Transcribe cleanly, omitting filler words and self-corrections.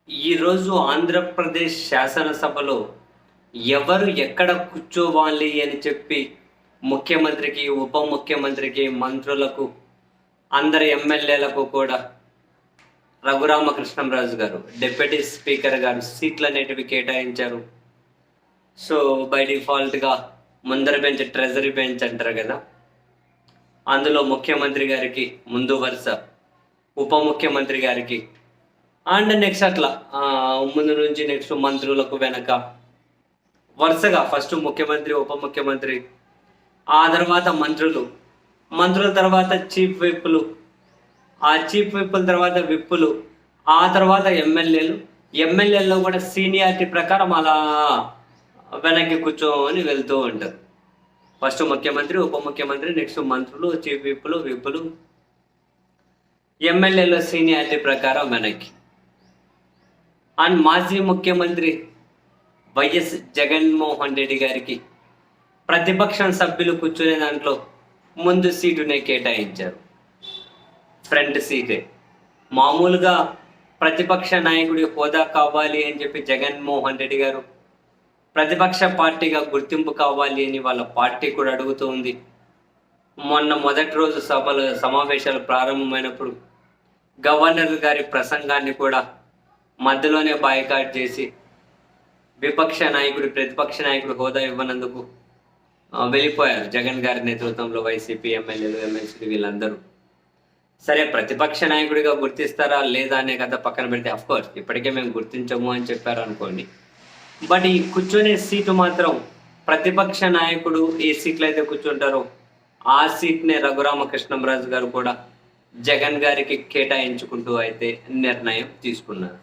ఈరోజు ఆంధ్రప్రదేశ్ శాసనసభలో ఎవరు ఎక్కడ కూర్చోవాలి అని చెప్పి ముఖ్యమంత్రికి, ఉప ముఖ్యమంత్రికి, మంత్రులకు, అందరి ఎమ్మెల్యేలకు కూడా రఘురామకృష్ణంరాజు గారు, డిప్యూటీ స్పీకర్ గారు సీట్లు అనేటివి కేటాయించారు. సో బై డిఫాల్ట్గా ముందర బెంచ్ ట్రెజరీ బెంచ్ అంటారు కదా, అందులో ముఖ్యమంత్రి గారికి ముందు వరుస, ఉప ముఖ్యమంత్రి గారికి అండ్ నెక్స్ట్ అట్లా ముందు నుంచి నెక్స్ట్ మంత్రులకు వెనక వరుసగా ఫస్ట్ ముఖ్యమంత్రి, ఉప ముఖ్యమంత్రి, ఆ తర్వాత మంత్రుల తర్వాత చీఫ్ విప్పులు, ఆ చీఫ్ విప్పుల తర్వాత విప్పులు, ఆ తర్వాత ఎమ్మెల్యేల్లో కూడా సీనియారిటీ ప్రకారం అలా వెనక్కి కూర్చోని వెళ్తూ ఉంటారు. ఫస్ట్ ముఖ్యమంత్రి, ఉప ముఖ్యమంత్రి, నెక్స్ట్ మంత్రులు, చీఫ్ విప్పులు, ఎమ్మెల్యేలో సీనియారిటీ ప్రకారం వెనక్కి. అండ్ మాజీ ముఖ్యమంత్రి వైఎస్ జగన్మోహన్ రెడ్డి గారికి ప్రతిపక్షం సభ్యులు కూర్చునే దాంట్లో ముందు సీటునే కేటాయించారు, ఫ్రంట్ సీటే. మామూలుగా ప్రతిపక్ష నాయకుడి హోదా కావాలి అని చెప్పి జగన్మోహన్ రెడ్డి గారు ప్రతిపక్ష పార్టీగా గుర్తింపు కావాలి అని వాళ్ళ పార్టీ కూడా అడుగుతుంది. మొన్న మొదటి రోజు సమావేశాలు ప్రారంభమైనప్పుడు గవర్నర్ గారి ప్రసంగాన్ని కూడా మధ్యలోనే బాయ్కాట్ చేసి ప్రతిపక్ష నాయకుడు హోదా ఇవ్వనందుకు వెళ్ళిపోయారు. జగన్ గారి నేతృత్వంలో వైసీపీ ఎమ్మెల్యేలు, ఎమ్మెల్సీలు వీళ్ళందరూ. సరే, ప్రతిపక్ష నాయకుడిగా గుర్తిస్తారా లేదా అనే కథ పక్కన పెడితే, అఫ్కోర్స్ ఇప్పటికే మేము గుర్తించము అని చెప్పారు అనుకోండి. బట్ ఈ కూర్చొనే సీటు మాత్రం ప్రతిపక్ష నాయకుడు ఏ సీట్లు అయితే కూర్చుంటారో ఆ సీట్నే రఘురామకృష్ణంరాజు గారు కూడా జగన్ గారికి కేటాయించుకుంటూ అయితే నిర్ణయం తీసుకున్నారు.